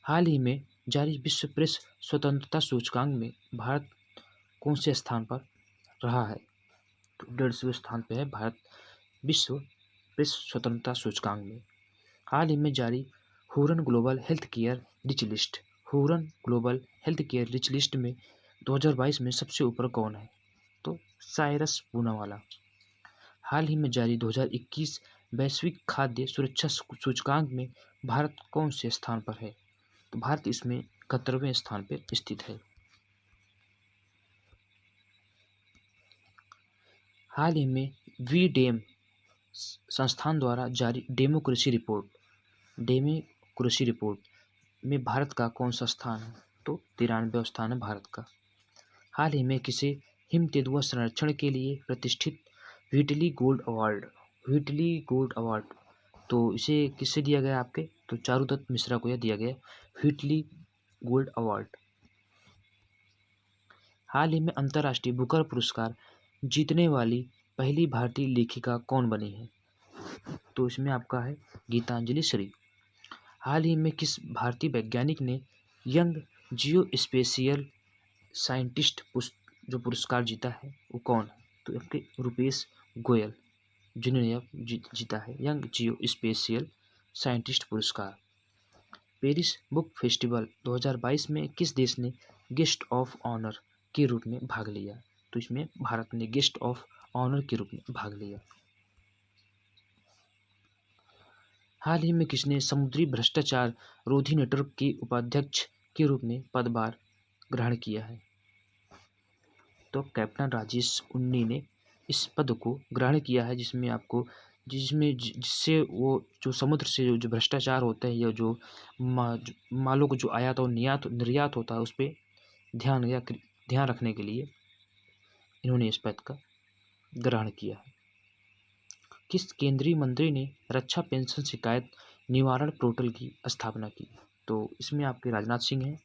हाल ही में जारी विश्व प्रेस स्वतंत्रता सूचकांक में भारत कौन से स्थान पर रहा है? तो 150वें स्थान पे है भारत विश्व प्रेस स्वतंत्रता सूचकांक में। हाल ही में जारी Huron global health care rich list Huron global health care rich list में 2022 में सबसे ऊपर कौन है? तो साइरस पूनावाला। हाल ही में जारी 2021 वैश्विक खाद्य सुरक्षा सूचकांक में भारत कौन से स्थान पर है? तो भारत इसमें 71वें स्थान पर स्थित है। हाल ही में वीडेम संस्थान द्वारा जारी डेमोक्रेसी रिपोर्ट में भारत का कौन सा स्थान है? तो 93वां स्थान है भारत का। हाल ही में किसे हिम तेंदुआ संरक्षण के लिए प्रतिष्ठित व्हिटली गोल्ड अवार्ड तो इसे किससे दिया गया आपके? तो चारुदत्त मिश्रा को यह दिया गया व्हिटली गोल्ड अवार्ड। हाल ही में अंतर्राष्ट्रीय बुकर पुरस्कार जीतने वाली पहली भारतीय लेखिका कौन बनी है? तो इसमें आपका है गीतांजलि श्री। हाल ही में किस भारतीय वैज्ञानिक ने यंग जियो स्पेशियल साइंटिस्ट जो पुरस्कार जीता है वो कौन है? तो आपके रुपेश गोयल जिन्होंने यह जीता है यंग जियो स्पेशियल साइंटिस्ट पुरस्कार। पेरिस बुक फेस्टिवल 2022 में किस देश ने गेस्ट ऑफ ऑनर के रूप में भाग लिया? तो इसमें भारत ने गेस्ट ऑफ ऑनर के रूप में भाग लिया। हाल ही में किसने समुद्री भ्रष्टाचार रोधी नेटवर्क के उपाध्यक्ष के रूप में पदभार ग्रहण किया है? तो कैप्टन राजेश उन्नी ने इस पद को ग्रहण किया है, जिससे वो जो समुद्र से जो भ्रष्टाचार होता है या जो मालों को जो आयात और निर्यात होता है उस पर ध्यान रखने के लिए इन्होंने इस पद का ग्रहण किया है। किस केंद्रीय मंत्री ने रक्षा पेंशन शिकायत निवारण पोर्टल की स्थापना की? तो इसमें आपके राजनाथ सिंह हैं।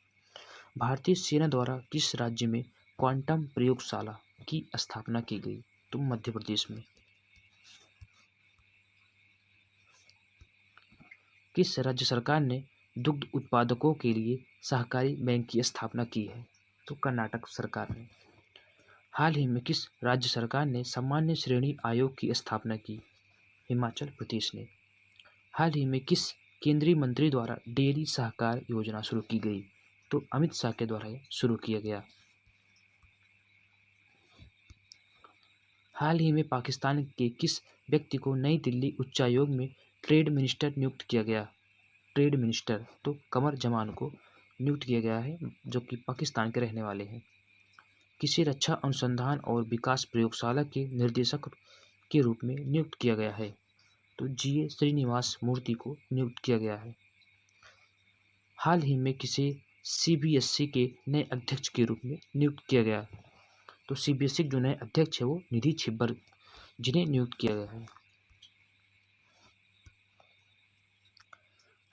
भारतीय सेना द्वारा किस राज्य में क्वांटम प्रयोगशाला की स्थापना की गई? तो मध्य प्रदेश में। किस राज्य सरकार ने दुग्ध उत्पादकों के लिए सहकारी बैंक की स्थापना की है? तो कर्नाटक सरकार ने। हाल ही में किस राज्य सरकार ने सामान्य श्रेणी आयोग की स्थापना की? हिमाचल प्रदेश ने। हाल ही में किस केंद्रीय मंत्री द्वारा डेयरी सहकार योजना शुरू की गई? तो अमित शाह के द्वारा शुरू किया गया। हाल ही में पाकिस्तान के किस व्यक्ति को नई दिल्ली उच्चायोग में ट्रेड मिनिस्टर नियुक्त किया गया? ट्रेड मिनिस्टर तो कमर जमान को नियुक्त किया गया है, जो कि पाकिस्तान के रहने वाले हैं। किसी रक्षा अनुसंधान और विकास प्रयोगशाला के निर्देशक के रूप में नियुक्त किया गया है? तो GA श्रीनिवास मूर्ति को नियुक्त किया गया है। हाल ही में किसे CBSE के नए अध्यक्ष के रूप में नियुक्त किया गया? तो CBSE के जो नए अध्यक्ष है वो निधि छिब्बर जिन्हें नियुक्त किया गया है।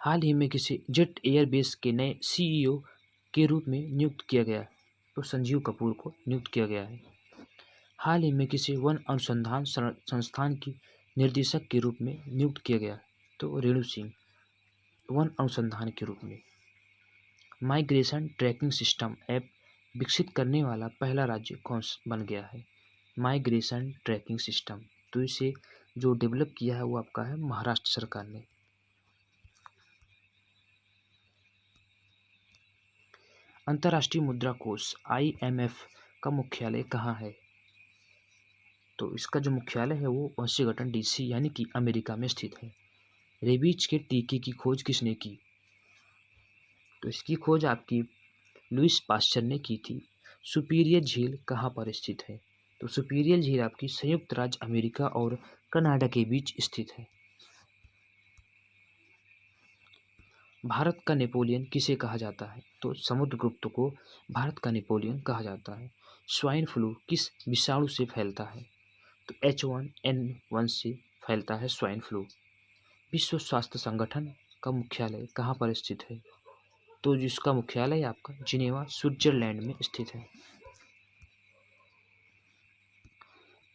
हाल ही में किसी जेट एयरवेज के नए CEO के रूप में नियुक्त किया गया? तो संजीव कपूर को नियुक्त किया गया है। हाल ही में किसी वन अनुसंधान संस्थान की निर्देशक के रूप में नियुक्त किया गया? तो रेणु सिंह वन अनुसंधान के रूप में। माइग्रेशन ट्रैकिंग सिस्टम ऐप विकसित करने वाला पहला राज्य कौन बन गया है? माइग्रेशन ट्रैकिंग सिस्टम तो इसे जो डेवलप किया है वो आपका है महाराष्ट्र सरकार ने। अंतर्राष्ट्रीय मुद्रा कोष IMF का मुख्यालय कहाँ है? तो इसका जो मुख्यालय है वो वाशिंगटन DC यानी कि अमेरिका में स्थित है। रेबीज के टीके की खोज किसने की? तो इसकी खोज आपकी लुइस पास्चर ने की थी। सुपीरियर झील कहाँ पर स्थित है? तो सुपीरियर झील आपकी संयुक्त राज्य अमेरिका और कनाडा के बीच स्थित है। भारत का नेपोलियन किसे कहा जाता है? तो समुद्रगुप्त को भारत का नेपोलियन कहा जाता है। स्वाइन फ्लू किस विषाणु से फैलता है? तो H1N1 से फैलता है स्वाइन फ्लू। विश्व स्वास्थ्य संगठन का मुख्यालय कहाँ पर स्थित है? तो जिसका मुख्यालय आपका जिनेवा स्विट्जरलैंड में स्थित है।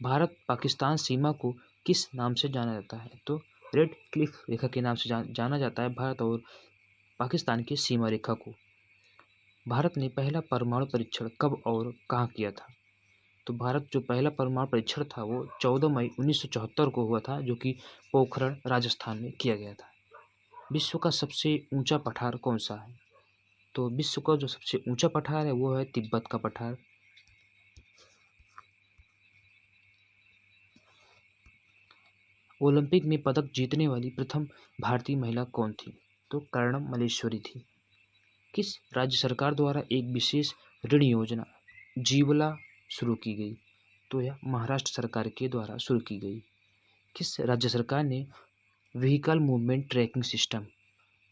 भारत पाकिस्तान सीमा को किस नाम से जाना जाता है? तो रेड क्लिफ रेखा के नाम से जाना जाता है भारत और पाकिस्तान की सीमा रेखा को। भारत ने पहला परमाणु परीक्षण कब और कहाँ किया था? तो भारत जो पहला परमाणु परीक्षण था वो 14 मई 1974 को हुआ था, जो कि पोखरण राजस्थान में किया गया था। विश्व का सबसे ऊंचा पठार कौन सा है? तो विश्व का जो सबसे ऊंचा पठार है वो है तिब्बत का पठार। ओलंपिक में पदक जीतने वाली प्रथम भारतीय महिला कौन थी? तो कर्णम मल्लेश्वरी थी। किस राज्य सरकार द्वारा एक विशेष ऋण योजना जीवला शुरू की गई? तो यह महाराष्ट्र सरकार के द्वारा शुरू की गई। किस राज्य सरकार ने vehicle movement tracking system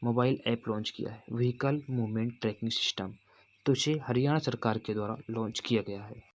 mobile app launch किया है? व्हीकल मूवमेंट ट्रैकिंग सिस्टम, तो इसे हरियाणा सरकार के द्वारा लॉन्च किया गया है।